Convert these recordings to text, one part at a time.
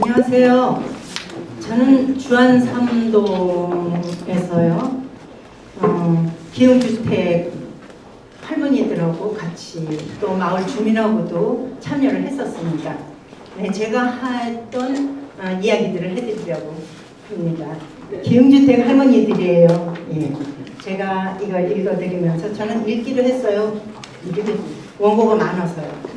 안녕하세요. 저는 주안 삼동에서요. 기흥주택 할머니들하고 같이 또 마을 주민하고도 참여를 했었습니다. 네, 제가 했던 이야기들을 해드리려고 합니다. 기흥주택 할머니들이에요. 예. 제가 이걸 읽어드리면서 저는 읽기로 했어요. 이게 원고가 많아서요.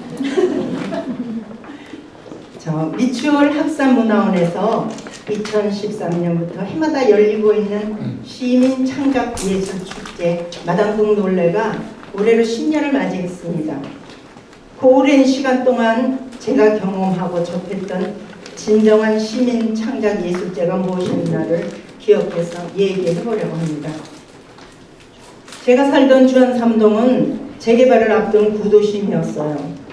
미추홀 학산문화원에서 2013년부터 해마다 열리고 있는 시민 창작 예술 축제 마당동 놀래가 올해로 10년을 맞이했습니다. 그 오랜 시간 동안 제가 경험하고 접했던 진정한 시민 창작 예술제가 무엇이었나를 기억해서 얘기해 보려고 합니다. 제가 살던 주안 삼동은 재개발을 앞둔 구도심이었어요.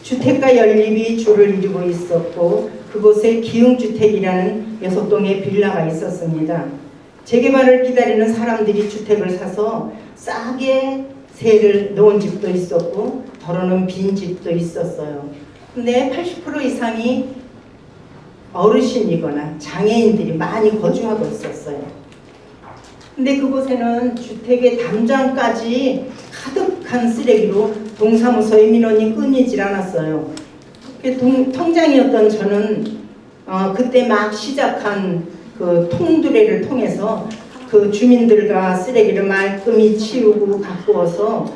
주택가 연립이 줄을 이루고 있었고 그곳에 기흥주택이라는 6동의 빌라가 있었습니다. 재개발을 기다리는 사람들이 주택을 사서 싸게 세를 놓은 집도 있었고 더러는 빈 집도 있었어요. 근데 80% 이상이 어르신이거나 장애인들이 많이 거주하고 있었어요. 근데 그곳에는 주택의 담장까지 가득한 쓰레기로 동사무소의 민원이 끊이질 않았어요. 통장이었던 저는 그때 막 시작한 그 통두레를 통해서 그 주민들과 쓰레기를 말끔히 치우고 가꾸어서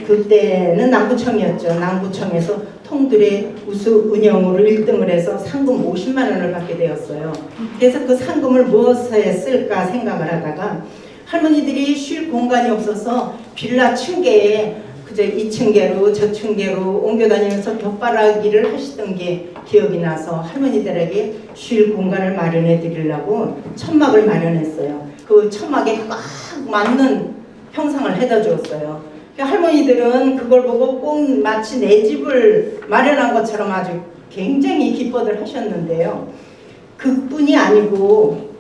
그때는 남구청이었죠. 남구청에서 통두레 우수 운영으로 1등을 해서 상금 50만 원을 받게 되었어요. 그래서 그 상금을 무엇에 쓸까 생각을 하다가 할머니들이 쉴 공간이 없어서 빌라 층계에 그저 이 층계로 저 층계로 옮겨다니면서 돛바라기를 하시던 게 기억이 나서 할머니들에게 쉴 공간을 마련해 드리려고 천막을 마련했어요. 그 천막에 꽉 맞는 형상을 해다 주었어요. 할머니들은 그걸 보고 꼭 마치 내 집을 마련한 것처럼 아주 굉장히 기뻐들 하셨는데요. 그뿐이 아니고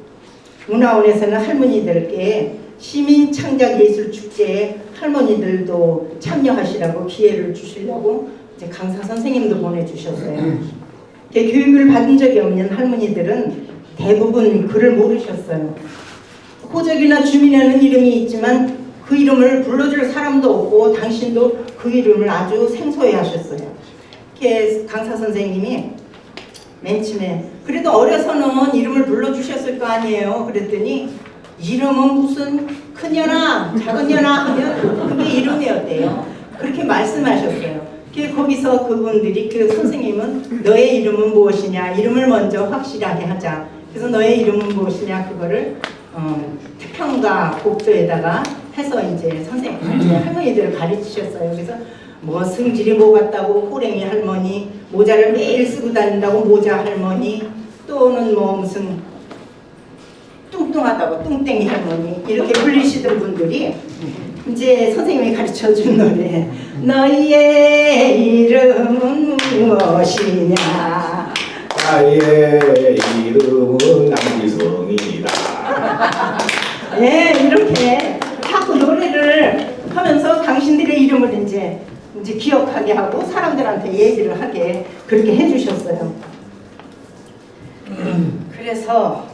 문화원에서는 할머니들께 시민 창작 예술 축제에 할머니들도 참여하시라고 기회를 주시려고 이제 강사 선생님도 보내주셨어요. 교육을 받은 적이 없는 할머니들은 대부분 글을 모르셨어요. 호적이나 주민에는 이름이 있지만 그 이름을 불러줄 사람도 없고 당신도 그 이름을 아주 생소해 하셨어요. 강사 선생님이 맨 처음에 그래도 어려서는 이름을 불러주셨을 거 아니에요. 그랬더니 이름은 무슨 큰년아 작은년아 하면 그게 이름이었대요. 그렇게 말씀하셨어요. 거기서 그분들이 그 선생님은 너의 이름은 무엇이냐 이름을 먼저 확실하게 하자. 그래서 너의 이름은 무엇이냐 그거를 태평가 곡조에다가 해서 이제 선생님 할머니들을 가르치셨어요. 그래서 뭐 승질이 뭐 같다고 호랭이 할머니, 모자를 매일 쓰고 다닌다고 모자 할머니, 또는 뭐 무슨 뚱뚱하다고 뚱땡이 할머니 이렇게 불리시던 분들이 이제 선생님이 가르쳐준 노래 너희의 이름은 무엇이냐 나의 이름은 남기성이다. 예, 이렇게 자꾸 노래를 하면서 당신들의 이름을 이제 기억하게 하고 사람들한테 얘기를 하게 그렇게 해주셨어요. 그래서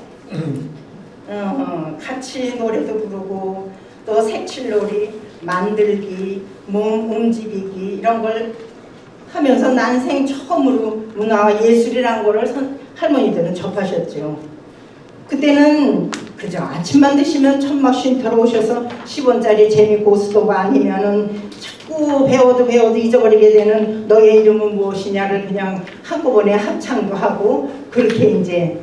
같이 노래도 부르고 또 색칠놀이, 만들기, 몸 움직이기 이런 걸 하면서 난생 처음으로 문화와 예술이라는 거를 할머니들은 접하셨죠. 그때는 그저 아침만 드시면 천막 쉼터로 오셔서 10원짜리 재미 고스톱 아니면은 자꾸 배워도 잊어버리게 되는 너의 이름은 무엇이냐를 그냥 한꺼번에 합창도 하고 그렇게 이제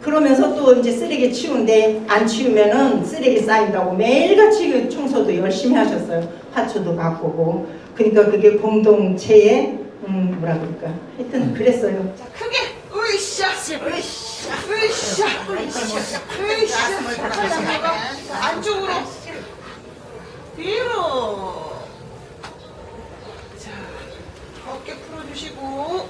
그러면서 또 이제 쓰레기 치우는데 안 치우면은 쓰레기 쌓인다고 매일같이 청소도 열심히 하셨어요. 화초도 바꾸고 그러니까 그게 공동체의 뭐라 그럴까 하여튼 그랬어요. 자, 크게 으쌰 으쌰 으쌰 으쌰 안쪽으로 뒤로 자 어깨 풀어주시고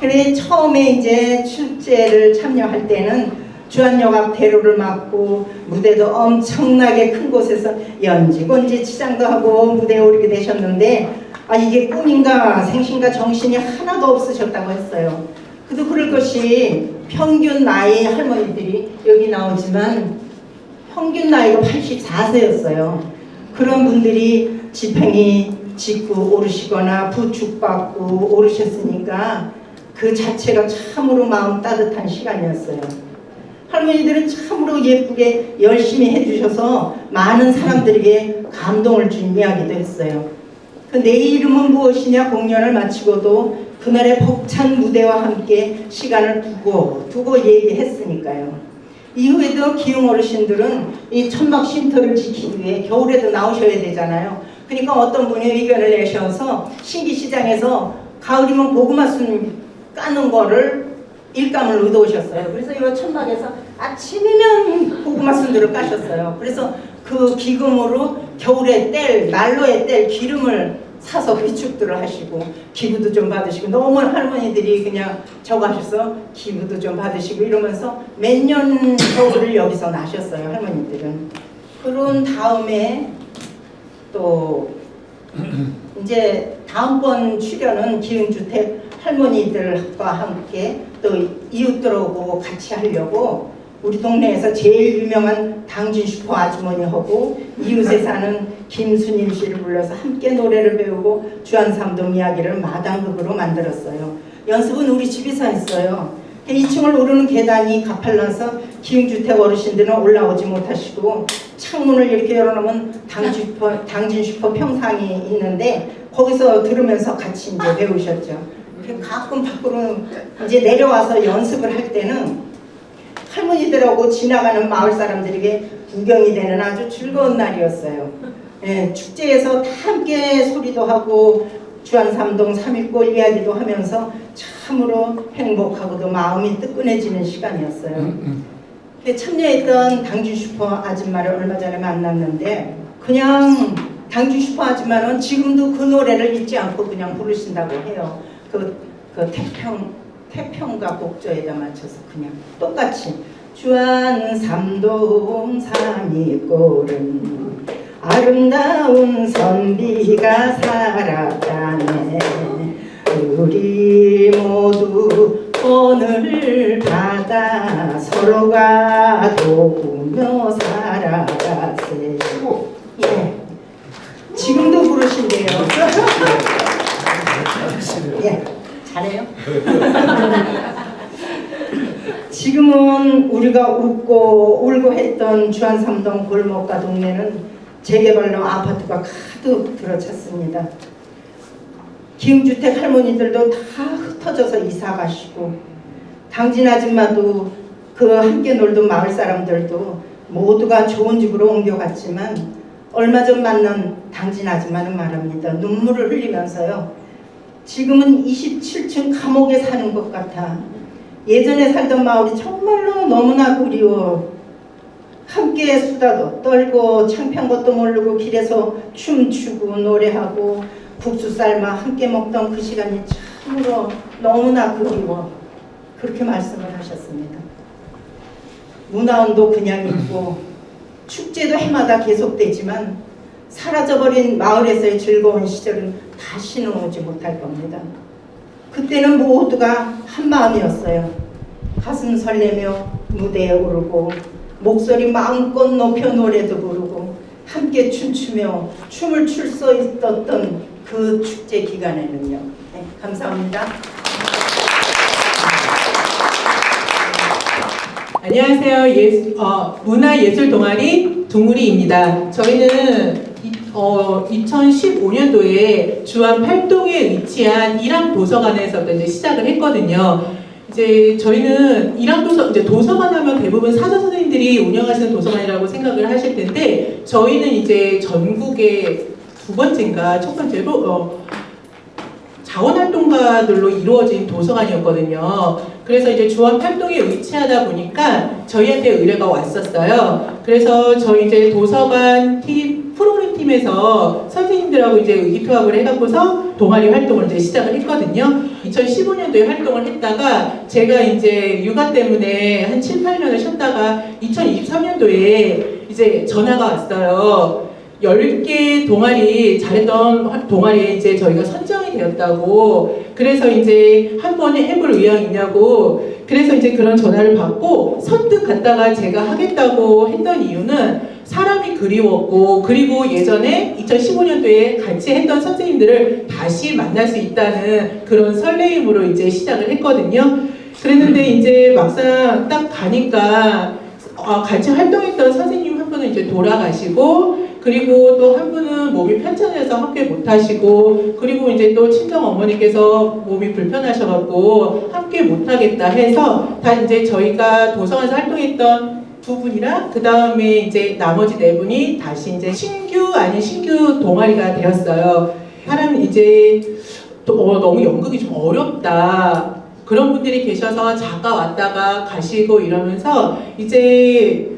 그래 처음에 이제 축제를 참여할 때는 주안여각 대로를 맡고 무대도 엄청나게 큰 곳에서 연지곤지 치장도 하고 무대에 오르게 되셨는데 이게 꿈인가 생신가 정신이 하나도 없으셨다고 했어요. 그래도 그럴 것이 평균 나이 할머니들이 여기 나오지만 평균 나이가 84세였어요. 그런 분들이 지팽이 짓고 오르시거나 부축받고 오르셨으니까 그 자체가 참으로 마음 따뜻한 시간이었어요. 할머니들은 참으로 예쁘게 열심히 해주셔서 많은 사람들에게 감동을 준 이야기도 했어요. 그 내 이름은 무엇이냐 공연을 마치고도 그날의 벅찬 무대와 함께 시간을 두고 얘기했으니까요. 이후에도 기흥 어르신들은 이 천막 쉼터를 지키기 위해 겨울에도 나오셔야 되잖아요. 그러니까 어떤 분이 의견을 내셔서 신기시장에서 가을이면 고구마순 까는 거를 일감을 얻어오셨어요. 그래서 이 천막에서 아침이면 고구마순들을 까셨어요. 그래서 그 기금으로 겨울에 난로에 뗄 기름을 사서 비축들을 하시고 기부도 좀 받으시고 너무 할머니들이 그냥 저거 하셔서 기부도 좀 받으시고 이러면서 몇 년 겨울을 여기서 나셨어요. 할머니들은. 그런 다음에 또 이제 다음번 출연은 기흥주택 할머니들과 함께 또 이웃들하고 같이 하려고 우리 동네에서 제일 유명한 당진 슈퍼 아주머니하고 이웃에 사는 김순일 씨를 불러서 함께 노래를 배우고 주안삼동 이야기를 마당극으로 만들었어요. 연습은 우리 집에서 했어요. 2층을 오르는 계단이 가팔라서 기흥주택 어르신들은 올라오지 못하시고 창문을 이렇게 열어놓으면 당진 슈퍼 평상이 있는데 거기서 들으면서 같이 이제 배우셨죠. 가끔 밖으로 이제 내려와서 연습을 할 때는 할머니들하고 지나가는 마을 사람들에게 구경이 되는 아주 즐거운 날이었어요. 예, 축제에서 다 함께 소리도 하고 주안삼동 3.1골 이야기도 하면서 참으로 행복하고도 마음이 뜨끈해지는 시간이었어요. 참여했던 당진 슈퍼 아줌마를 얼마 전에 만났는데 그냥 당진 슈퍼 아줌마는 지금도 그 노래를 잊지 않고 그냥 부르신다고 해요. 그 태평가 곡조에다 맞춰서 그냥 똑같이 주안삼동 3.1골은 아름다운 선비가 살았다네. 우리 모두 오늘 바다 서로가 도우며 살아가세. 예, 지금도 부르신대요. 예, 잘해요. 지금은 우리가 웃고 울고 했던 주안삼동 골목과 동네는 재개발로 아파트가 가득 들어찼습니다. 기흥주택 할머니들도 다 흩어져서 이사 가시고 당진 아줌마도 그 함께 놀던 마을 사람들도 모두가 좋은 집으로 옮겨갔지만 얼마 전 만난 당진 아줌마는 말합니다. 눈물을 흘리면서요. 지금은 27층 감옥에 사는 것 같아. 예전에 살던 마을이 정말로 너무나 그리워. 함께 수다도 떨고 창피한 것도 모르고 길에서 춤추고 노래하고 국수 삶아 함께 먹던 그 시간이 참으로 너무나 그리워. 그렇게 말씀을 하셨습니다. 문화원도 그냥 있고 축제도 해마다 계속되지만 사라져버린 마을에서의 즐거운 시절은 다시는 오지 못할 겁니다. 그때는 모두가 한마음이었어요. 가슴 설레며 무대에 오르고 목소리 마음껏 높여 노래도 부르고 함께 춤추며 춤을 출 수 있었던 그 축제 기간에는요. 네, 감사합니다. 안녕하세요. 문화예술 동아리 둥우리입니다. 저희는 2015년도에 주안 팔동에 위치한 일항 도서관에서 이제 시작을 했거든요. 이제 저희는 일항 도서관 하면 대부분 사자 선생님들이 운영하시는 도서관이라고 생각을 하실 텐데 저희는 이제 전국에 두 번째인가 첫 번째로 자원활동가들로 이루어진 도서관이었거든요. 그래서 이제 주안 팔동에 위치하다 보니까 저희한테 의뢰가 왔었어요. 그래서 저희 이제 도서관 프로그램 팀에서 선생님들하고 이제 의기투합을 해갖고서 동아리 활동을 이제 시작을 했거든요. 2015년도에 활동을 했다가 제가 이제 육아 때문에 한 7, 8년을 쉬었다가 2023년도에 이제 전화가 왔어요. 10개 동아리 잘했던 동아리에 이제 저희가 선정이 되었다고. 그래서 이제 한번 해볼 의향 있냐고. 그래서 이제 그런 전화를 받고 선뜻 갔다가 제가 하겠다고 했던 이유는 사람이 그리웠고, 그리고 예전에 2015년도에 같이 했던 선생님들을 다시 만날 수 있다는 그런 설레임으로 이제 시작을 했거든요. 그랬는데 이제 막상 딱 가니까 같이 활동했던 선생님 한 분은 이제 돌아가시고, 그리고 또 한 분은 몸이 편찮아서 함께 못 하시고, 그리고 이제 또 친정 어머니께서 몸이 불편하셔갖고 함께 못 하겠다 해서 다 이제 저희가 도서관에서 활동했던 두 분이랑 그 다음에 이제 나머지 네 분이 다시 이제 신규 아닌 신규 동아리가 되었어요. 사람이 이제 또 너무 연극이 좀 어렵다. 그런 분들이 계셔서 잠깐 왔다가 가시고 이러면서 이제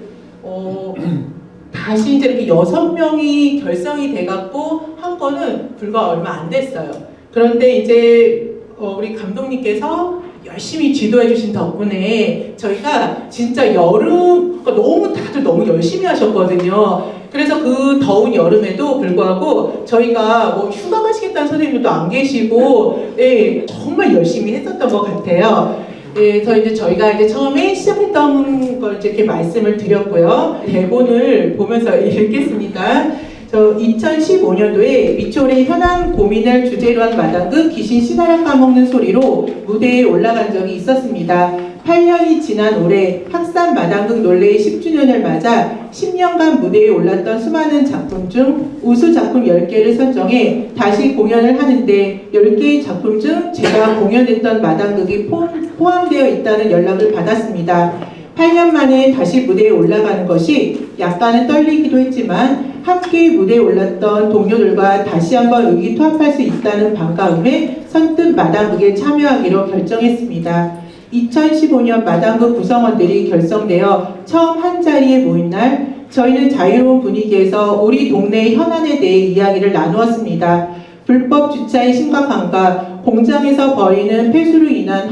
다시 이제 이렇게 6명이 결성이 돼갖고 한 거는 불과 얼마 안 됐어요. 그런데 이제 우리 감독님께서 열심히 지도해 주신 덕분에 저희가 진짜 여름, 너무 다들 너무 열심히 하셨거든요. 그래서 그 더운 여름에도 불구하고 저희가 뭐 휴가 가시겠다는 선생님들도 안 계시고, 예, 정말 열심히 했었던 것 같아요. 예, 그래서 이제 저희가 이제 처음에 시작했던 걸 이렇게 말씀을 드렸고요. 대본을 보면서 읽겠습니다. 저 2015년도에 미초의 현안 고민을 주제로 한 마당극 귀신 씨가락 까먹는 소리로 무대에 올라간 적이 있었습니다. 8년이 지난 올해 학산 마당극 논례의 10주년을 맞아 10년간 무대에 올랐던 수많은 작품 중 우수 작품 10개를 선정해 다시 공연을 하는데 10개의 작품 중 제가 공연했던 마당극이 포함되어 있다는 연락을 받았습니다. 8년 만에 다시 무대에 올라가는 것이 약간은 떨리기도 했지만 함께 무대에 올랐던 동료들과 다시 한번 의기투합할 수 있다는 반가움에 선뜻 마당극에 참여하기로 결정했습니다. 2015년 마당극 구성원들이 결성되어 처음 한자리에 모인 날 저희는 자유로운 분위기에서 우리 동네의 현안에 대해 이야기를 나누었습니다. 불법 주차의 심각함과 공장에서 벌이는 폐수로 인한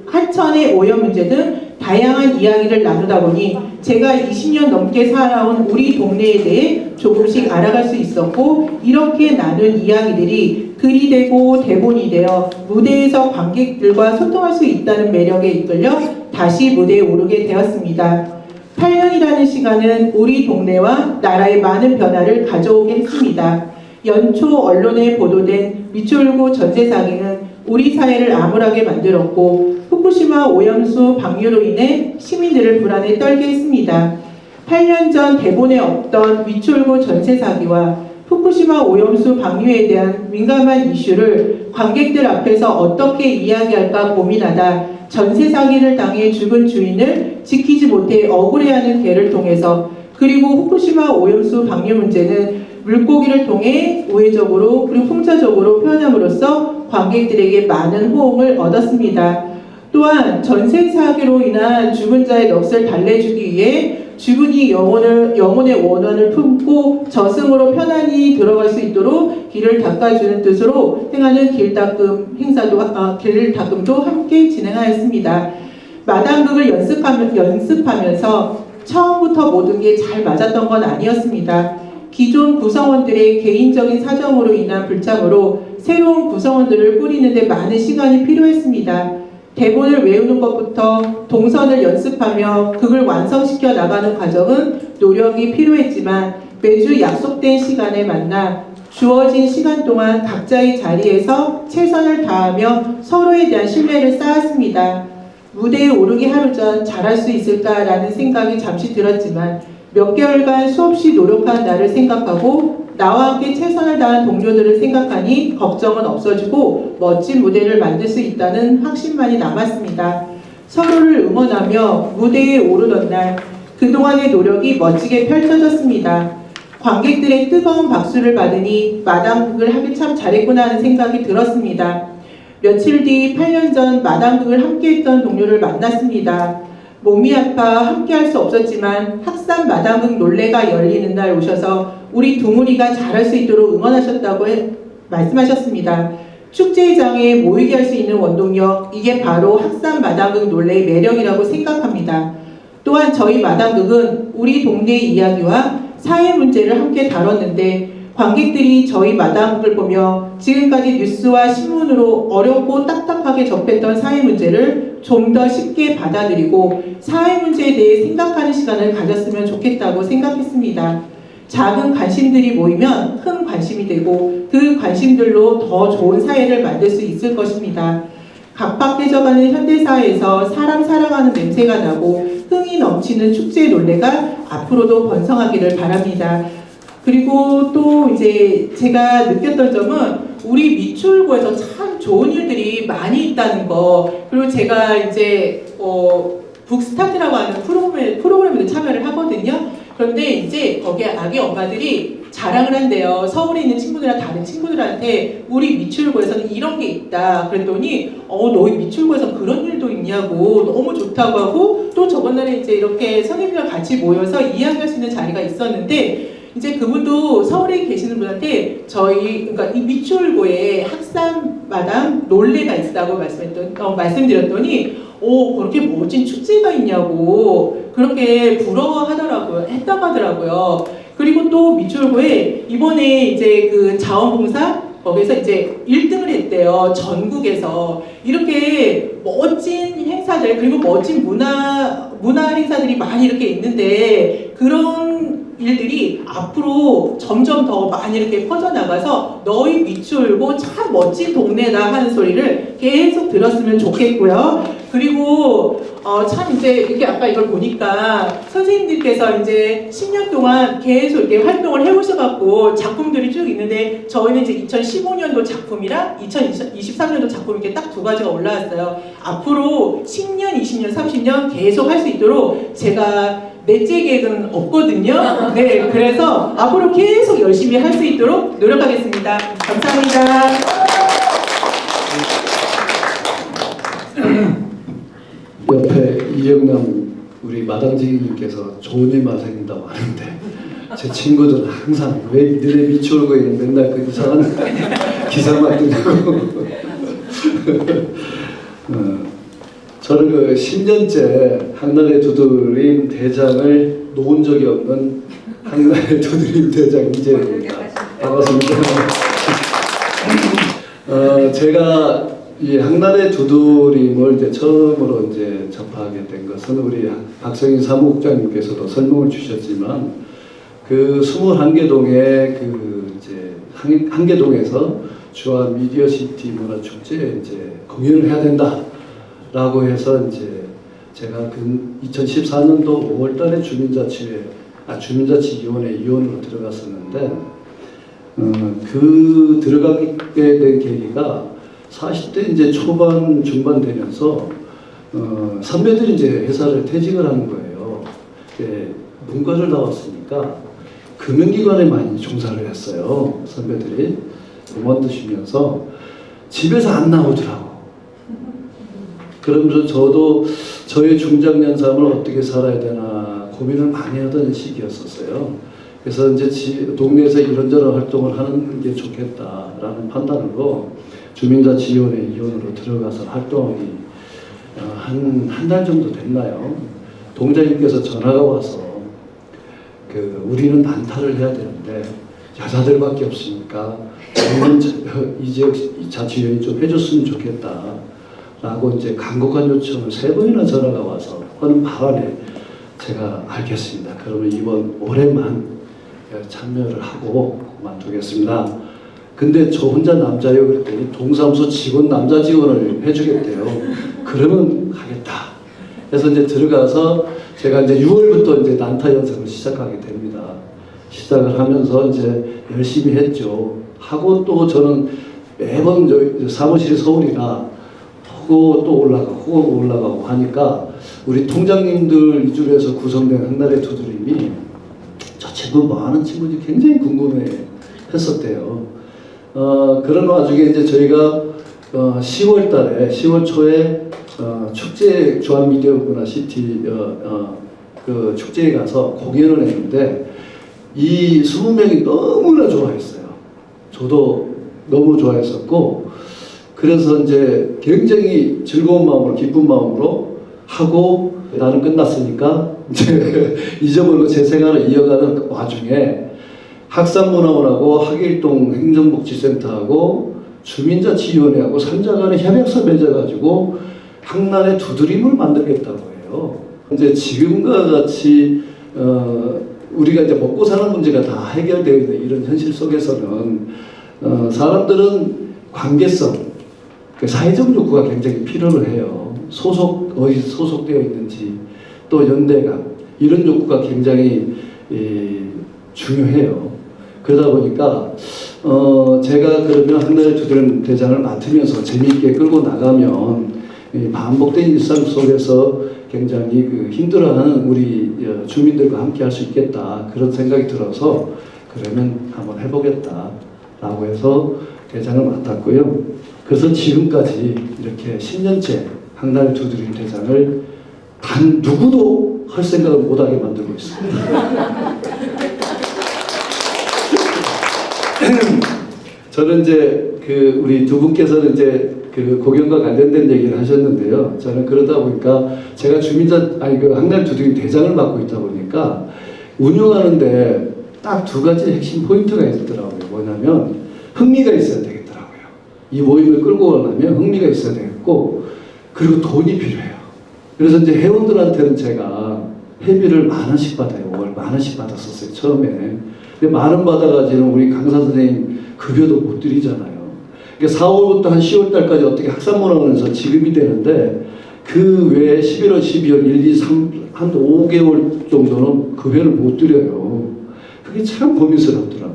하천의 오염 문제 등 다양한 이야기를 나누다 보니 제가 20년 넘게 살아온 우리 동네에 대해 조금씩 알아갈 수 있었고, 이렇게 나눈 이야기들이 글이 되고 대본이 되어 무대에서 관객들과 소통할 수 있다는 매력에 이끌려 다시 무대에 오르게 되었습니다. 8년이라는 시간은 우리 동네와 나라의 많은 변화를 가져오게 했습니다. 연초 언론에 보도된 미추홀구 전세 사기는 우리 사회를 암울하게 만들었고 후쿠시마 오염수 방류로 인해 시민들을 불안에 떨게 했습니다. 8년 전 대본에 없던 미추홀구 전세 사기와 후쿠시마 오염수 방류에 대한 민감한 이슈를 관객들 앞에서 어떻게 이야기할까 고민하다 전세 사기를 당해 죽은 주인을 지키지 못해 억울해하는 개를 통해서, 그리고 후쿠시마 오염수 방류 문제는 물고기를 통해 우회적으로 그리고 풍자적으로 표현함으로써 관객들에게 많은 호응을 얻었습니다. 또한 전세 사기로 인한 죽은 자의 넋을 달래주기 위해 죽은 이 영혼의 원한을 품고 저승으로 편안히 들어갈 수 있도록 길을 닦아주는 뜻으로 행하는 길닦음도 함께 진행하였습니다. 마당극을 연습하면서 처음부터 모든 게 잘 맞았던 건 아니었습니다. 기존 구성원들의 개인적인 사정으로 인한 불참으로 새로운 구성원들을 꾸리는 데 많은 시간이 필요했습니다. 대본을 외우는 것부터 동선을 연습하며 극을 완성시켜 나가는 과정은 노력이 필요했지만 매주 약속된 시간에 만나 주어진 시간 동안 각자의 자리에서 최선을 다하며 서로에 대한 신뢰를 쌓았습니다. 무대에 오르기 하루 전 잘할 수 있을까라는 생각이 잠시 들었지만 몇 개월간 수없이 노력한 나를 생각하고 나와 함께 최선을 다한 동료들을 생각하니 걱정은 없어지고 멋진 무대를 만들 수 있다는 확신만이 남았습니다. 서로를 응원하며 무대에 오르던 날 그동안의 노력이 멋지게 펼쳐졌습니다. 관객들의 뜨거운 박수를 받으니 마당극을 하기 참 잘했구나 하는 생각이 들었습니다. 며칠 뒤 8년 전 마당극을 함께했던 동료를 만났습니다. 몸이 아파 함께할 수 없었지만 학산 마당극 논례가 열리는 날 오셔서 우리 두무리가 잘할 수 있도록 응원하셨다고 말씀하셨습니다. 축제장에 모이게 할 수 있는 원동력, 이게 바로 학산 마당극 논례의 매력이라고 생각합니다. 또한 저희 마당극은 우리 동네의 이야기와 사회 문제를 함께 다뤘는데 관객들이 저희 마당극을 보며 지금까지 뉴스와 신문으로 어렵고 딱딱하게 접했던 사회 문제를 좀 더 쉽게 받아들이고 사회 문제에 대해 생각하는 시간을 가졌으면 좋겠다고 생각했습니다. 작은 관심들이 모이면 큰 관심이 되고 그 관심들로 더 좋은 사회를 만들 수 있을 것입니다. 각박해져가는 현대사회에서 사람 사랑하는 냄새가 나고 흥이 넘치는 축제 논례가 앞으로도 번성하기를 바랍니다. 그리고 또 이제 제가 느꼈던 점은 우리 미추홀구에서 참 좋은 일들이 많이 있다는 거, 그리고 제가 이제 북스타트라고 하는 프로그램에도 참여를 하거든요. 그런데 이제 거기에 아기 엄마들이 자랑을 한대요. 서울에 있는 친구들이나 다른 친구들한테 우리 미추홀구에서는 이런 게 있다. 그랬더니 너희 미추홀구에서 그런 일도 있냐고 너무 좋다고 하고, 또 저번날에 이제 이렇게 선생님이랑 같이 모여서 이야기할 수 있는 자리가 있었는데, 이제 그분도 서울에 계시는 분한테 그러니까 이 미추홀구에 학산마당 논례가 있다고 말씀드렸더니 그렇게 멋진 축제가 있냐고 그렇게 부러워하더라고요. 했다고 하더라고요. 그리고 또 미추홀구에 이번에 이제 그 자원봉사 거기서 이제 1등을 했대요. 전국에서. 이렇게 멋진 행사들, 그리고 멋진 문화 행사들이 많이 이렇게 있는데, 그런 일들이 앞으로 점점 더 많이 이렇게 퍼져나가서 너희 미추홀구 참 멋진 동네다 하는 소리를 계속 들었으면 좋겠고요. 그리고 참 이제 이렇게 아까 이걸 보니까 선생님들께서 이제 10년 동안 계속 이렇게 활동을 해오셔갖고 작품들이 쭉 있는데, 저희는 이제 2015년도 작품이랑 2023년도 작품 이렇게 딱 두 가지가 올라왔어요. 앞으로 10년, 20년, 30년 계속 할 수 있도록 제가 넷째 계획은 없거든요. 네, 그래서 앞으로 계속 열심히 할 수 있도록 노력하겠습니다. 감사합니다. 옆에 이영남 우리 마당지기님께서 좋은 일만 생긴다고 하는데, 제 친구들은 항상 왜 너네 미추홀구에는 맨날 그 이상한 기사만 뜨냐고. 저는 그 10년째 한나라의 두드림 대장을 놓은 적이 없는 한나라의 두드림 대장 이재입니다. 반갑습니다. 제가 이 한나라의 두드림을 이제 처음으로 이제 접하게 된 것은 우리 박성인 사무국장님께서도 설명을 주셨지만, 그 21개 동에 그 이제 한계동에서 주한 미디어시티 문화축제에 이제 공연을 해야 된다라고 해서 이제 제가 그 2014년도 5월달에 주민자치위원회 위원으로 들어갔었는데, 그 들어가게 된 계기가 40대 이제 초반 중반 되면서 선배들이 이제 회사를 퇴직을 하는 거예요. 문과를 나왔으니까 금융기관에 많이 종사를 했어요. 선배들이 그만두시면서 집에서 안 나오더라고. 그러면서 저도 저의 중장년삼을 어떻게 살아야 되나 고민을 많이 하던 시기였었어요. 그래서 이제 동네에서 이런저런 활동을 하는 게 좋겠다라는 판단으로 주민자치위원회 위원으로 들어가서 활동하기 한 달 정도 됐나요? 동장님께서 전화가 와서 우리는 난타를 해야 되는데 여자들밖에 없으니까 이 지역 자치위원이 좀 해줬으면 좋겠다라고 이제 간곡한 요청을 3번이나 전화가 와서 하는 바람에 제가 알겠습니다. 그러면 이번 올해만 참여를 하고 그만두겠습니다. 근데 저 혼자 남자예요. 그랬더니 동사무소 직원 남자 직원을 해주겠대요. 그러면 하겠다. 그래서 이제 들어가서 제가 이제 6월부터 이제 난타 연습을 시작하게 됩니다. 시작을 하면서 이제 열심히 했죠. 하고 또 저는 매번 사무실이 서울이라 하고 또 올라가고 하니까 우리 통장님들 위주로 해서 구성된 한나라의 두드림이 저 친구 뭐 하는 친구인지 굉장히 궁금해 했었대요. 그런 와중에 이제 저희가 10월 달에 10월 초에 축제 주한 미디어 문화 시티 그 축제에 가서 공연을 했는데 이 20명이 너무나 좋아했어요. 저도 너무 좋아했었고, 그래서 이제 굉장히 즐거운 마음으로, 기쁜 마음으로 하고, 나는 끝났으니까 이제 잊어버리고 제 생활을 이어가는 와중에 학산문화원하고 학일동 행정복지센터하고 주민자치위원회하고 3자 간의 협약서 맺어가지고 학난의 두드림을 만들겠다고 해요. 이제 지금과 같이 우리가 이제 먹고 사는 문제가 다 해결되어 있는 이런 현실 속에서는 사람들은 관계성, 사회적 욕구가 굉장히 필요를 해요. 어디 소속되어 있는지, 또 연대감, 이런 욕구가 굉장히 중요해요. 그러다 보니까 제가 그러면 학날의 두드림 대장을 맡으면서 재미있게 끌고 나가면 반복된 일상 속에서 굉장히 힘들어하는 우리 주민들과 함께 할 수 있겠다, 그런 생각이 들어서 그러면 한번 해보겠다라고 해서 대장을 맡았고요. 그래서 지금까지 이렇게 10년째 학날의 두드림 대장을 단 누구도 할 생각을 못하게 만들고 있습니다. 저는 이제 우리 두 분께서는 이제 공연과 관련된 얘기를 하셨는데요. 저는 그러다 보니까 제가 학날 두드림 대장을 맡고 있다 보니까 운영하는데 딱 두 가지 핵심 포인트가 있더라고요. 뭐냐면 흥미가 있어야 되겠더라고요. 이 모임을 끌고 가려면 흥미가 있어야 되겠고, 그리고 돈이 필요해요. 그래서 이제 회원들한테는 제가 회비를 10,000원씩 받아요. 월 10,000원씩 받았었어요, 처음에. 근데 10,000원 받아가지고 우리 강사 선생님 급여도 못 드리잖아요. 그러니까 4월부터 한 10월달까지 어떻게 학산문화원에서 지급이 되는데, 그 외에 11월, 12월, 1, 2, 3, 한 5개월 정도는 급여를 못 드려요. 그게 참 고민스럽더라고요.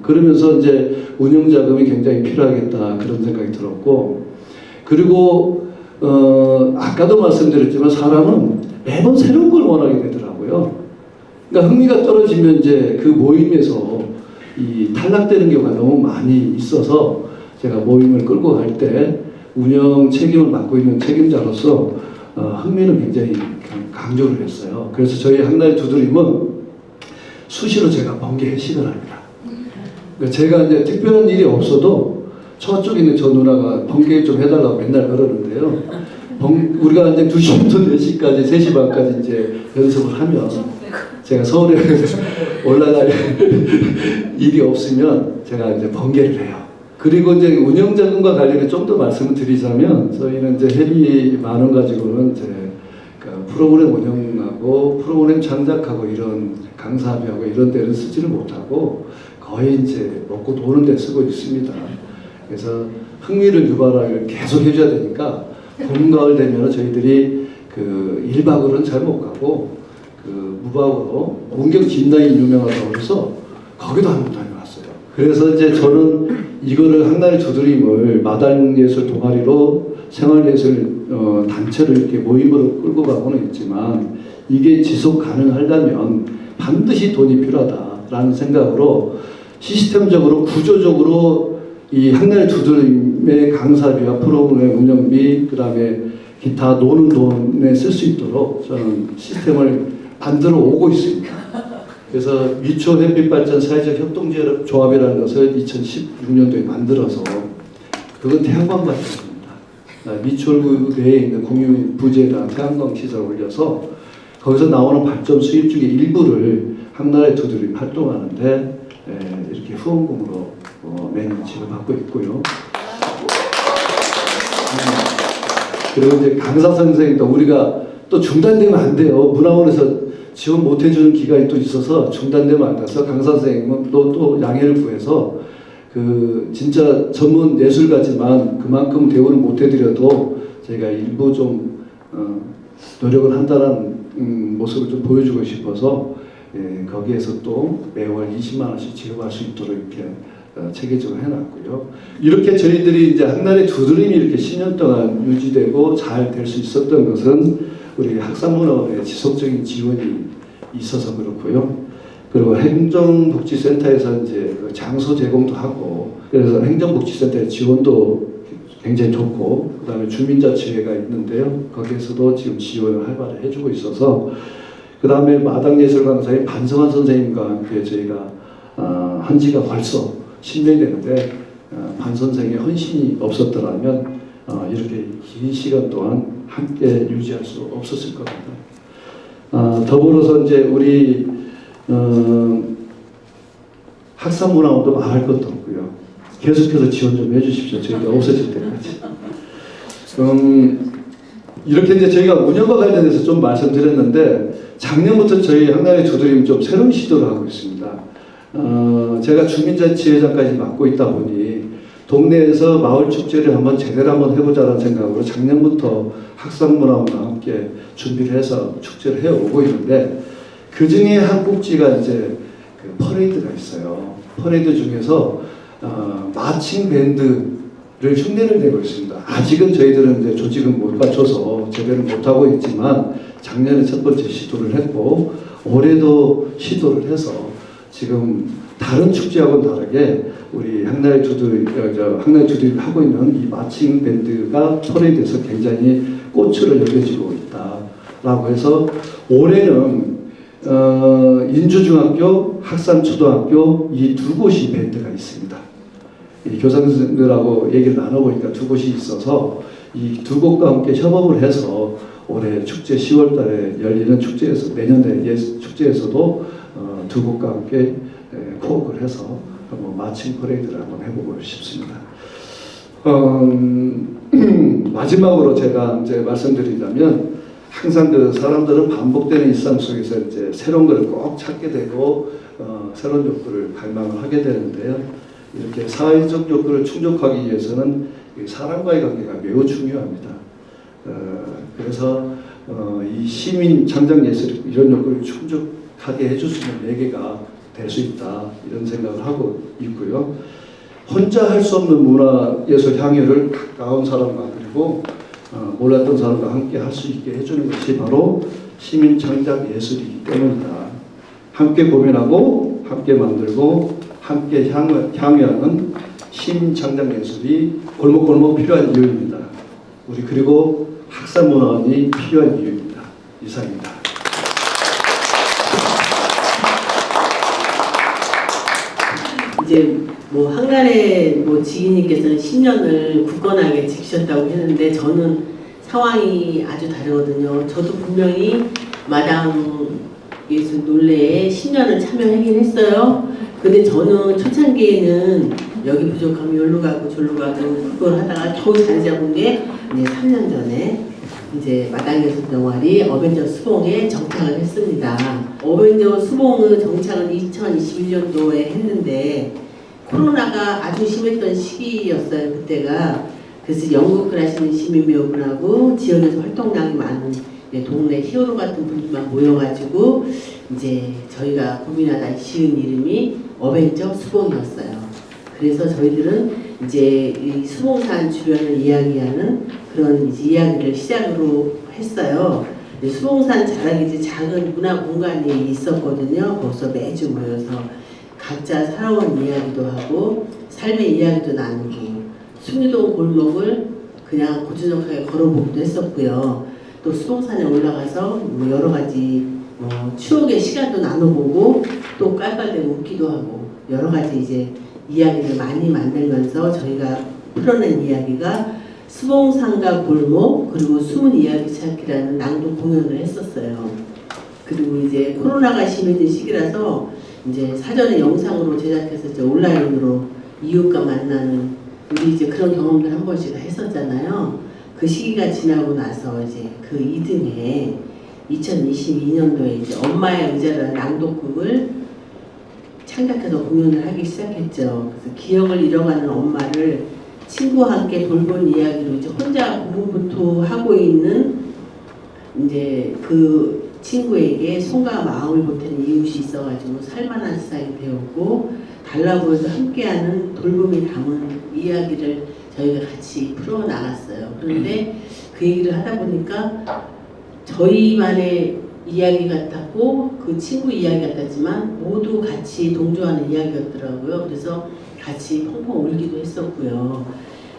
그러면서 이제 운영 자금이 굉장히 필요하겠다, 그런 생각이 들었고, 그리고 아까도 말씀드렸지만 사람은 매번 새로운 걸 원하게 되더라고요. 그러니까 흥미가 떨어지면 이제 그 모임에서 탈락되는 경우가 너무 많이 있어서, 제가 모임을 끌고 갈 때 운영 책임을 맡고 있는 책임자로서 흥미를 굉장히 강조를 했어요. 그래서 저희 학날의 두드림은 수시로 제가 번개 회식을 합니다. 그러니까 제가 이제 특별한 일이 없어도 저쪽에 있는 저 누나가 번개 좀 해달라고 맨날 그러는데요. 우리가 이제 2시부터 4시까지, 3시 반까지 이제 연습을 하면 제가 서울에 올라갈 일이 없으면 제가 이제 번개를 해요. 그리고 이제 운영 자금과 관련해 좀 더 말씀을 드리자면, 저희는 이제 회비 10,000원 가지고는 이제 프로그램 운영하고 프로그램 창작하고 이런 강사비하고 이런 데는 쓰지를 못하고 거의 이제 먹고 노는 데 쓰고 있습니다. 그래서 흥미를 유발을 계속 해줘야 되니까 봄, 가을 되면 저희들이 1박으로는 잘 못 가고 무박으로 문경 진라인 유명하다고 해서 거기도 한번 다녀왔어요. 그래서 이제 저는 이거를 학날의 두드림을 마당예술 동아리로 생활예술 단체로 이렇게 모임으로 끌고 가고는 있지만, 이게 지속 가능하려면 반드시 돈이 필요하다라는 생각으로 시스템적으로 구조적으로 이 학날의 두드림의 강사비와 프로그램 운영비, 그 다음에 기타 노는 돈에 쓸 수 있도록 저는 시스템을 만들어 오고 있습니다. 그래서 미추홀 햇빛발전 사회적 협동조합이라는 것을 2016년도에 만들어서, 그건 태양광 발전입니다. 미추홀 내에 있는 공유 부지에다 태양광 시설을 올려서 거기서 나오는 발전 수입 중에 일부를 학날의 두드림 활동하는데 이렇게 후원금으로 매년 지급받고 있고요. 그리고 이제 강사 선생님도 우리가 또 중단되면 안 돼요. 문화원에서 지원 못 해주는 기간이 또 있어서 중단되면 안 돼서 강사 선생님은 또 양해를 구해서 진짜 전문 예술가지만 그만큼 대우를 못 해드려도 저희가 일부 좀 노력을 한다는 모습을 좀 보여주고 싶어서 거기에서 또 매월 20만 원씩 지급할 수 있도록 이렇게 체계적으로 해놨고요. 이렇게 저희들이 이제 학날의 두드림이 이렇게 10년 동안 유지되고 잘 될 수 있었던 것은 우리 학산문화원의 지속적인 지원이 있어서 그렇고요. 그리고 행정복지센터에서 이제 장소 제공도 하고, 그래서 행정복지센터의 지원도 굉장히 좋고, 그다음에 주민자치회가 있는데요. 거기에서도 지금 지원을 활발히 해주고 있어서 그 다음에 마당예술 강사인 반성환 선생님과 함께 저희가 한 지가 벌써 10년이 되는데 반 선생의 헌신이 없었더라면 이렇게 긴 시간 동안 함께 유지할 수 없었을 겁니다. 더불어서 이제 우리 학산문화원도 말할 것도 없고요. 계속해서 지원 좀 해주십시오. 저희가 없어질 때까지. 이렇게 이제 저희가 운영과 관련해서 좀 말씀드렸는데 작년부터 저희 학나의 두드림 좀 새로운 시도를 하고 있습니다. 제가 주민자치회장까지 맡고 있다 보니 동네에서 마을 축제를 제대로 한번 해보자는 생각으로 작년부터 학산문화원과 함께 준비를 해서 축제를 해오고 있는데 그 중에 한 꼭지가 이제 그 퍼레이드가 있어요. 퍼레이드 중에서 마칭 밴드를 흉내를 내고 있습니다. 아직은 저희들은 이제 조직은 못 갖춰서 제대로 못하고 있지만 작년에 첫 번째 시도를 했고 올해도 시도를 해서 지금 다른 축제하고는 다르게 우리 학나의 두드림을 하고 있는 이 마칭 밴드가 퍼레이드에서 굉장히 꽃으로 여겨지고 있다라고 해서 올해는 인주중학교, 학산초등학교 이 두 곳이 밴드가 있습니다. 이 교사님들하고 얘기를 나눠보니까 두 곳이 있어서 이 두 곳과 함께 협업을 해서 올해 축제 10월달에 열리는 축제에서 내년에 축제에서도 두 곳과 함께 코업을 해서 한번 마칭 퍼레이드를 한번 해보고 싶습니다. 마지막으로 제가 이제 말씀드리자면 항상 그 사람들은 반복되는 일상 속에서 이제 새로운 것을 꼭 찾게 되고 새로운 욕구를 갈망을 하게 되는데요. 이렇게 사회적 욕구를 충족하기 위해서는 사람과의 관계가 매우 중요합니다. 그래서 이 시민 창작 예술이 이런 욕구를 충족하게 해줄 수 있는 매개가 될 수 있다 이런 생각을 하고 있고요. 혼자 할 수 없는 문화예술 향유를 가까운 사람과 그리고 몰랐던 사람과 함께 할 수 있게 해주는 것이 바로 시민 창작 예술이기 때문이다. 함께 고민하고 함께 만들고 함께 향유하는 시민 창작 예술이 골목골목 필요한 이유입니다. 우리 그리고 학산문화원이 필요한 이유입니다. 이상입니다. 이제 뭐 한간에 뭐 지기님께서는 10년을 굳건하게 지키셨다고 했는데 저는 상황이 아주 다르거든요. 저도 분명히 마당 예술 논례에 10년을 참여하긴 했어요. 근데 저는 초창기에는 여기 부족하면 여기로 가고 저기로 가고 그걸 하다가 겨우 자리 잡은 게 이제 3년 전에 이제 마당예술 동아리 어벤져 수봉에 정착을 했습니다. 어벤져 수봉의 정착은 2021년도에 했는데 코로나가 아주 심했던 시기였어요. 그때가. 그래서 연극을 하시는 시민배우분하고 지역에서 활동량이 많은 동네 히어로 같은 분들만 모여가지고 이제 저희가 고민하다 지은 이름이 어벤져 수봉이었어요. 그래서 저희들은 이제 이 수봉산 주변을 이야기하는 그런 이제 이야기를 시작으로 했어요. 수봉산 자락이 이제 작은 문화 공간이 있었거든요. 거기서 매주 모여서 각자 살아온 이야기도 하고 삶의 이야기도 나누고 숭이동 골목을 그냥 고즈넉하게 걸어보기도 했었고요. 또 수봉산에 올라가서 뭐 여러 가지 추억의 시간도 나눠보고 또 깔깔대고 웃기도 하고 여러 가지 이제 이야기를 많이 만들면서 저희가 풀어낸 이야기가 수봉산과 골목 그리고 숨은 이야기 찾기라는 낭독 공연을 했었어요. 그리고 이제 코로나가 심해진 시기라서 이제 사전에 영상으로 제작해서 이제 온라인으로 이웃과 만나는 우리 이제 그런 경험들 한 번씩 했었잖아요. 그 시기가 지나고 나서 이제 그 이듬해 2022년도에 이제 엄마의 의자라는 낭독극을 창작해서 공연을 하기 시작했죠. 그래서 기억을 잃어가는 엄마를 친구와 함께 돌본 이야기로 이제 혼자 고군분투하고 있는 이제 그 친구에게 손과 마음을 보태는 이웃이 있어가지고 살만한 세상이 되었고 달라고 해서 함께하는 돌봄이 담은 이야기를 저희가 같이 풀어나갔어요. 그런데 그 얘기를 하다 보니까 저희만의 이야기 같았고 그 친구 이야기 같았지만 모두 같이 동조하는 이야기였더라고요. 그래서 같이 펑펑 울기도 했었고요.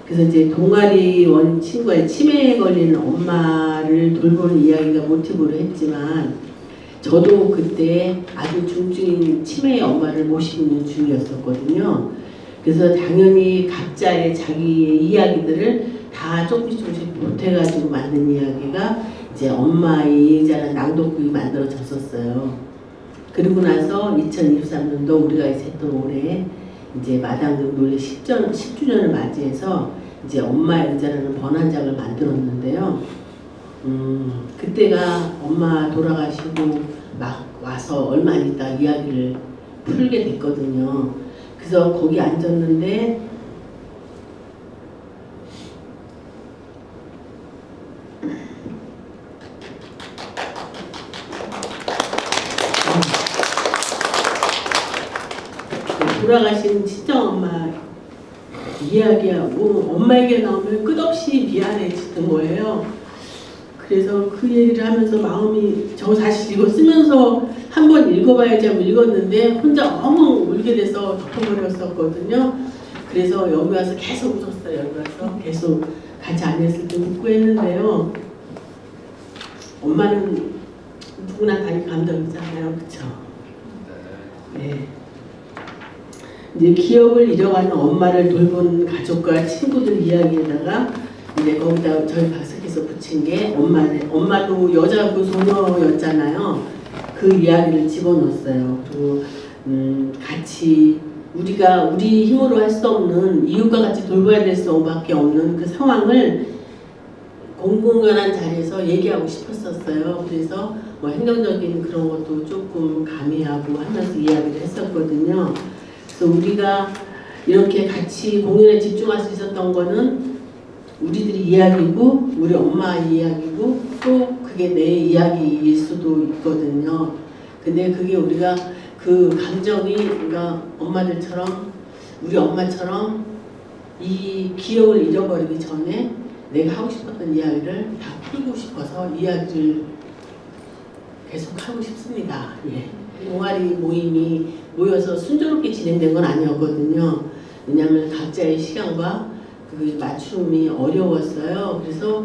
그래서 이제 동아리 원 친구의 치매에 걸리는 엄마를 돌보는 이야기가 모티브로 했지만 저도 그때 아주 중증인 치매의 엄마를 모시고 있는 중이었었거든요. 그래서 당연히 각자의 자기의 이야기들을 다 조금씩 보태가지고 만든 이야기가 이제 엄마의 예자라는 낭독극이 만들어졌었어요. 그리고 나서 2023년도 우리가 있었던 올해 이제 마당극 논례 10주년을 맞이해서 이제 엄마의 의자라는 번안작을 만들었는데요. 그때가 엄마 돌아가시고 막 와서 얼마 안 있다 이야기를 풀게 됐거든요. 그래서 거기 앉았는데 돌아가신 친정엄마 이야기하고 엄마 얘기 나오면 끝없이 미안해지던 거예요. 그래서 그 얘기를 하면서 마음이, 저 사실 이거 쓰면서 한번 읽어봐야지 하고 읽었는데 혼자 너무 울게 돼서 덮어버렸었거든요. 그래서 여기 와서 계속 웃었어요. 여기 와서 계속 같이 앉았을 때 웃고 했는데요. 엄마는 누구나 다 감정이잖아요. 그쵸? 네. 이제 기억을 잃어가는 엄마를 돌본 가족과 친구들 이야기에다가 이제 거기다 저희 박사께서 붙인 게 엄마도 여자고 소녀였잖아요. 그 이야기를 집어넣었어요. 그리고 같이 우리 힘으로 할 수 없는, 이웃과 같이 돌봐야 될 수밖에 없는 그 상황을 공공연한 자리에서 얘기하고 싶었었어요. 그래서 뭐 행정적인 그런 것도 조금 가미하고 하면서 이야기를 했었거든요. 그래서 우리가 이렇게 같이 공연에 집중할 수 있었던 거는 우리들이 이야기고 우리 엄마 이야기고 또 그게 내 이야기일 수도 있거든요. 근데 그게 우리가 그 감정이 우리가 엄마들처럼 우리 엄마처럼 이 기억을 잃어버리기 전에 내가 하고 싶었던 이야기를 다 풀고 싶어서 이야기를 계속 하고 싶습니다. 예. 동아리 모임이 모여서 순조롭게 진행된 건 아니었거든요. 왜냐하면 각자의 시간과 그 맞춤이 어려웠어요. 그래서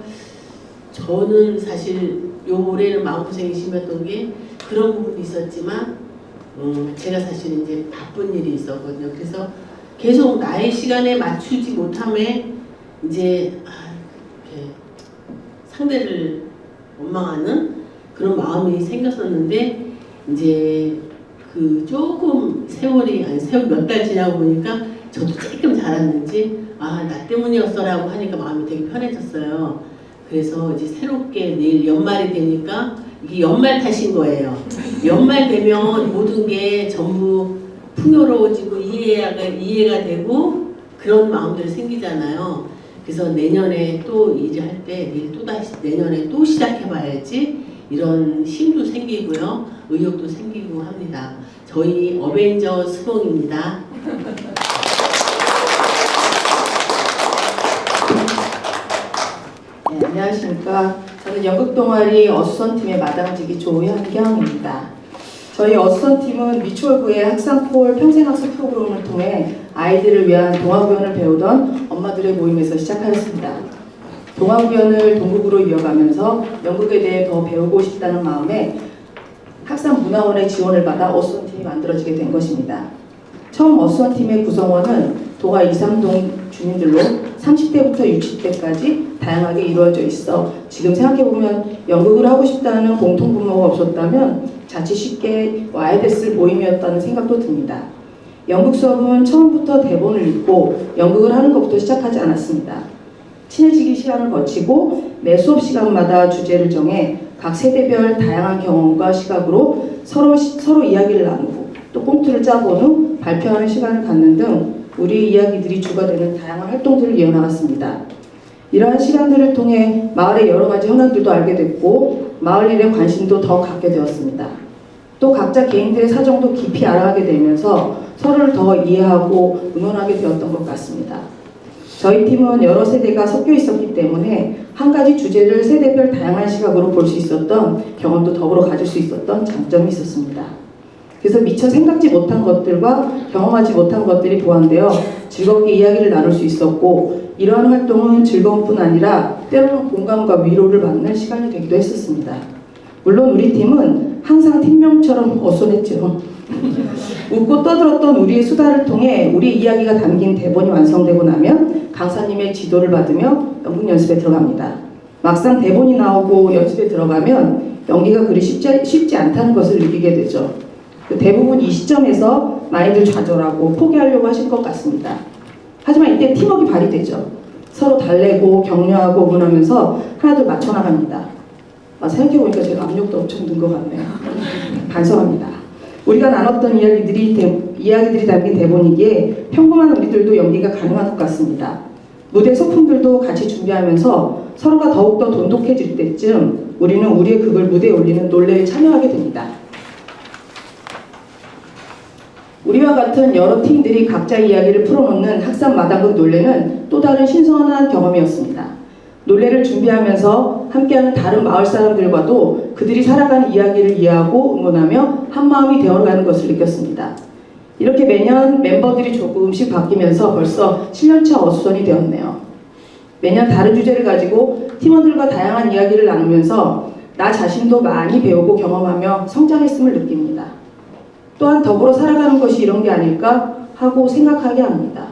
저는 사실 요 올해는 마음고생이 심했던 게 그런 부분이 있었지만 제가 사실 이제 바쁜 일이 있었거든요. 그래서 계속 나의 시간에 맞추지 못함에 이제 이렇게 상대를 원망하는 그런 마음이 생겼었는데 이제 그 조금 세월이 몇 달 지나고 보니까 저도 조금 자랐는지 나 때문이었어라고 하니까 마음이 되게 편해졌어요. 그래서 이제 새롭게 내일 연말이 되니까 이게 연말 탓인 거예요. 연말 되면 모든 게 전부 풍요로워지고 이해가 되고 그런 마음들이 생기잖아요. 그래서 내년에 또 일을 할 때 또다시 내년에 또 시작해봐야지 이런 힘도 생기고요. 의욕도 생기고 합니다. 저희 어벤져 스몽입니다. 네, 안녕하십니까. 저는 연극동아리 어수선팀의 마당지기 조현경입니다. 저희 어수선팀은 미추홀구의 학상포월 평생학습 프로그램을 통해 아이들을 위한 동화구연을 배우던 엄마들의 모임에서 시작하였습니다. 동화구연을 동극으로 이어가면서 연극에 대해 더 배우고 싶다는 마음에 학산문화원의 지원을 받아 어수선팀이 만들어지게 된 것입니다. 처음 어수선팀의 구성원은 동아 2, 3동 주민들로 30대부터 60대까지 다양하게 이루어져 있어 지금 생각해보면 연극을 하고 싶다는 공통분모가 없었다면 자칫 쉽게 와야 됐을 모임이었다는 생각도 듭니다. 연극 수업은 처음부터 대본을 읽고 연극을 하는 것부터 시작하지 않았습니다. 친해지기 시간을 거치고 매 수업 시간마다 주제를 정해 각 세대별 다양한 경험과 시각으로 서로 이야기를 나누고 또 꽁트를 짜본 후 발표하는 시간을 갖는 등 우리 이야기들이 주가 되는 다양한 활동들을 이어나갔습니다. 이러한 시간들을 통해 마을의 여러 가지 현안들도 알게 됐고 마을 일에 관심도 더 갖게 되었습니다. 또 각자 개인들의 사정도 깊이 알아가게 되면서 서로를 더 이해하고 응원하게 되었던 것 같습니다. 저희 팀은 여러 세대가 섞여 있었기 때문에 한 가지 주제를 세대별 다양한 시각으로 볼 수 있었던 경험도 더불어 가질 수 있었던 장점이 있었습니다. 그래서 미처 생각지 못한 것들과 경험하지 못한 것들이 보완되어 즐겁게 이야기를 나눌 수 있었고 이러한 활동은 즐거움뿐 아니라 때로는 공감과 위로를 받는 시간이 되기도 했었습니다. 물론 우리 팀은 항상 팀명처럼 어수선했죠. 웃고 떠들었던 우리의 수다를 통해 우리 이야기가 담긴 대본이 완성되고 나면 강사님의 지도를 받으며 연극 연습에 들어갑니다. 막상 대본이 나오고 연습에 들어가면 연기가 그리 쉽지 않다는 것을 느끼게 되죠. 대부분 이 시점에서 많이들 좌절하고 포기하려고 하실 것 같습니다. 하지만 이때 팀워크가 발휘되죠. 서로 달래고 격려하고 응원하면서 하나둘 맞춰나갑니다. 생각해보니까 제가 압력도 엄청 든 것 같네요. 반성합니다. 우리가 나눴던 이야기들이 담긴 대본이기에 평범한 우리들도 연기가 가능한 것 같습니다. 무대 소품들도 같이 준비하면서 서로가 더욱더 돈독해질 때쯤 우리는 우리의 극을 무대에 올리는 논례에 참여하게 됩니다. 우리와 같은 여러 팀들이 각자의 이야기를 풀어놓는 학산 마당극 논례는 또 다른 신선한 경험이었습니다. 논례를 준비하면서 함께하는 다른 마을 사람들과도 그들이 살아가는 이야기를 이해하고 응원하며 한마음이 되어가는 것을 느꼈습니다. 이렇게 매년 멤버들이 조금씩 바뀌면서 벌써 7년차 어수선이 되었네요. 매년 다른 주제를 가지고 팀원들과 다양한 이야기를 나누면서 나 자신도 많이 배우고 경험하며 성장했음을 느낍니다. 또한 더불어 살아가는 것이 이런 게 아닐까 하고 생각하게 합니다.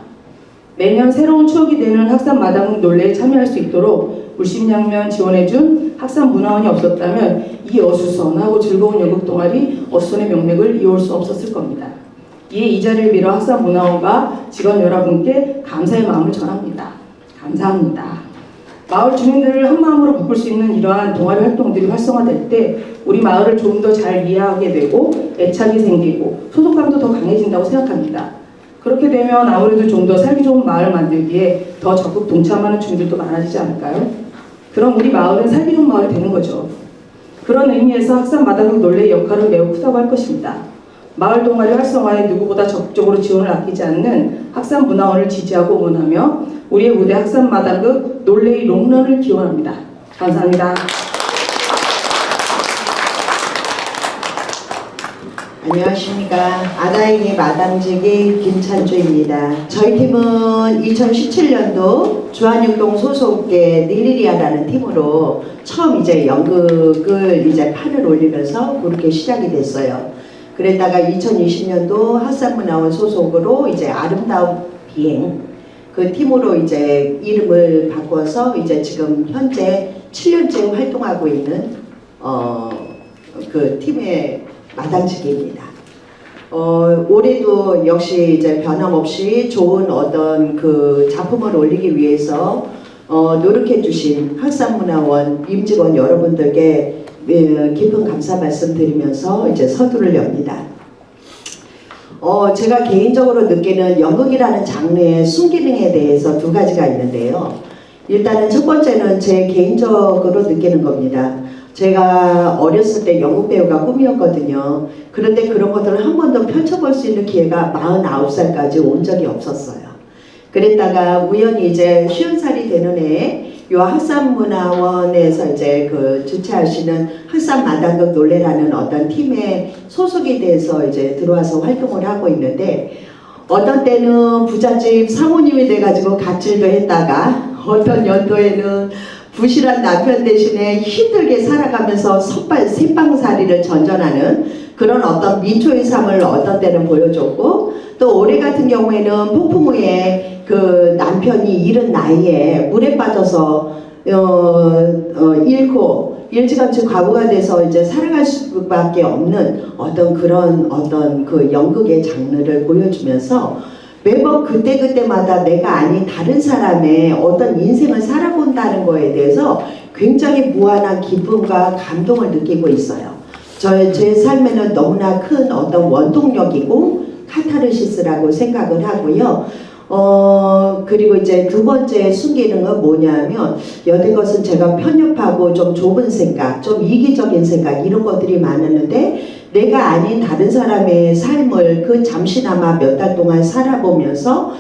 매년 새로운 추억이 되는 학산 마당 논례에 참여할 수 있도록 물심양면 지원해준 학산 문화원이 없었다면 이 어수선하고 즐거운 연극 동아리 어수선의 명맥을 이어올 수 없었을 겁니다. 이에 이 자리를 빌어 학산 문화원과 직원 여러분께 감사의 마음을 전합니다. 감사합니다. 마을 주민들을 한마음으로 바꿀 수 있는 이러한 동아리 활동들이 활성화될 때 우리 마을을 좀 더 잘 이해하게 되고 애착이 생기고 소속감도 더 강해진다고 생각합니다. 그렇게 되면 아무래도 좀 더 살기 좋은 마을 만들기에 더 적극 동참하는 주민들도 많아지지 않을까요? 그럼 우리 마을은 살기 좋은 마을이 되는 거죠. 그런 의미에서 학산 마당극 논례의 역할은 매우 크다고 할 것입니다. 마을 동아리 활성화에 누구보다 적극적으로 지원을 아끼지 않는 학산 문화원을 지지하고 응원하며 우리의 무대 학산 마당극 논례의 롱런을 기원합니다. 감사합니다. 안녕하십니까. 아다잉의 마당지기 김찬주입니다. 저희 팀은 2017년도 주한육동 소속의 닐리리아라는 팀으로 처음 이제 연극을 이제 판을 올리면서 그렇게 시작이 됐어요. 그랬다가 2020년도 학산문화원 소속으로 이제 아름다운 비행 그 팀으로 이제 이름을 바꿔서 이제 지금 현재 7년째 활동하고 있는 그 팀의 마당지기입니다. 올해도 역시 이제 변함없이 좋은 어떤 그 작품을 올리기 위해서 노력해 주신 학산문화원 임직원 여러분들께 깊은 감사 말씀드리면서 이제 서두를 엽니다. 제가 개인적으로 느끼는 연극이라는 장르의 순기능에 대해서 두 가지가 있는데요. 일단은 첫 번째는 제 개인적으로 느끼는 겁니다. 제가 어렸을 때 연극 배우가 꿈이었거든요. 그런데 그런 것들을 한 번도 펼쳐볼 수 있는 기회가 49살까지 온 적이 없었어요. 그랬다가 우연히 이제 50살이 되는 해에 요 학산문화원에서 이제 그 주최하시는 학산마당극 논례라는 어떤 팀에 소속이 돼서 이제 들어와서 활동을 하고 있는데 어떤 때는 부잣집 사모님이 돼가지고 갑질도 했다가 어떤 연도에는 부실한 남편 대신에 힘들게 살아가면서 새빵살이를 전전하는 그런 어떤 민초의 삶을 어떤 때는 보여줬고 또 올해 같은 경우에는 폭풍 후에 그 남편이 이른 나이에 물에 빠져서 잃고 일찌감치 과부가 돼서 이제 살아갈 수밖에 없는 어떤 그런 어떤 그 연극의 장르를 보여주면서 매번 그때그때마다 내가 아닌 다른 사람의 어떤 인생을 살아본다는 거에 대해서 굉장히 무한한 기쁨과 감동을 느끼고 있어요. 제 삶에는 너무나 큰 어떤 원동력이고 카타르시스라고 생각을 하고요. 그리고 이제 두 번째 순기능은 뭐냐면 여태 것은 제가 편협하고 좀 좁은 생각, 좀 이기적인 생각 이런 것들이 많았는데 내가 아닌 다른 사람의 삶을 그 잠시나마 몇 달 동안 살아보면서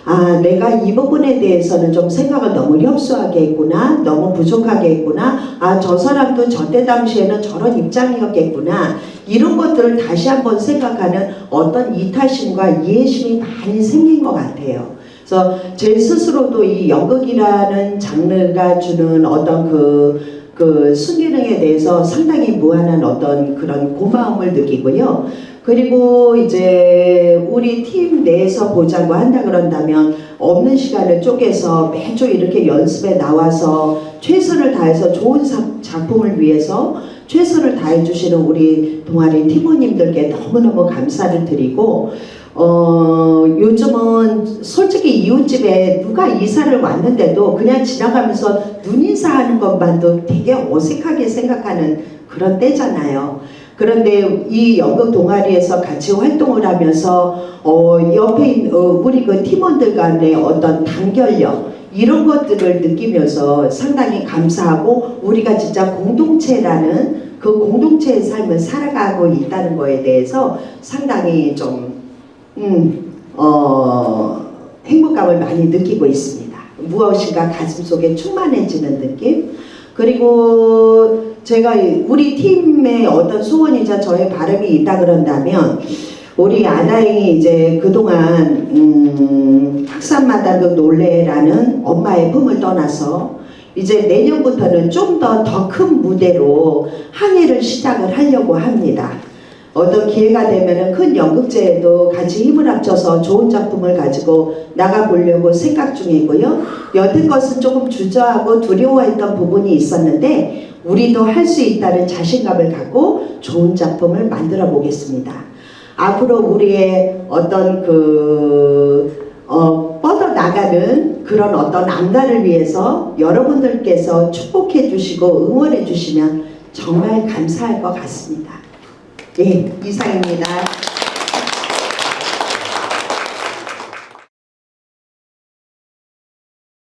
아, 내가 이 부분에 대해서는 좀 생각을 너무 협소하게 했구나, 너무 부족하게 했구나, 아, 저 사람도 저때 당시에는 저런 입장이었겠구나, 이런 것들을 다시 한번 생각하는 어떤 이타심과 이해심이 많이 생긴 것 같아요. 그래서 제 스스로도 이 연극이라는 장르가 주는 어떤 그 그 순기능에 대해서 상당히 무한한 어떤 그런 고마움을 느끼고요. 그리고 이제 우리 팀 내에서 보자고 한다 그런다면 없는 시간을 쪼개서 매주 이렇게 연습에 나와서 최선을 다해서 좋은 작품을 위해서 최선을 다해주시는 우리 동아리 팀원님들께 너무너무 감사를 드리고 요즘은 솔직히 이웃집에 누가 이사를 왔는데도 그냥 지나가면서 눈인사하는 것만도 되게 어색하게 생각하는 그런 때잖아요. 그런데 이 연극 동아리에서 같이 활동을 하면서 옆에 있는 우리 그 팀원들 간의 어떤 단결력 이런 것들을 느끼면서 상당히 감사하고 우리가 진짜 공동체라는 그 공동체의 삶을 살아가고 있다는 거에 대해서 상당히 좀 행복감을 많이 느끼고 있습니다. 무엇인가 가슴속에 충만해지는 느낌. 그리고 제가 우리 팀의 어떤 소원이자 저의 바람이 있다 그런다면 우리 아나행이 이제 그동안 학산마당극 놀래라는 엄마의 품을 떠나서 이제 내년부터는 좀 더 큰 무대로 항해를 시작을 하려고 합니다. 어떤 기회가 되면은 큰 연극제에도 같이 힘을 합쳐서 좋은 작품을 가지고 나가보려고 생각 중이고요. 여태껏은 조금 주저하고 두려워했던 부분이 있었는데 우리도 할 수 있다는 자신감을 갖고 좋은 작품을 만들어 보겠습니다. 앞으로 우리의 어떤 뻗어나가는 그런 어떤 안가를 위해서 여러분들께서 축복해 주시고 응원해 주시면 정말 감사할 것 같습니다. 예, 이상입니다.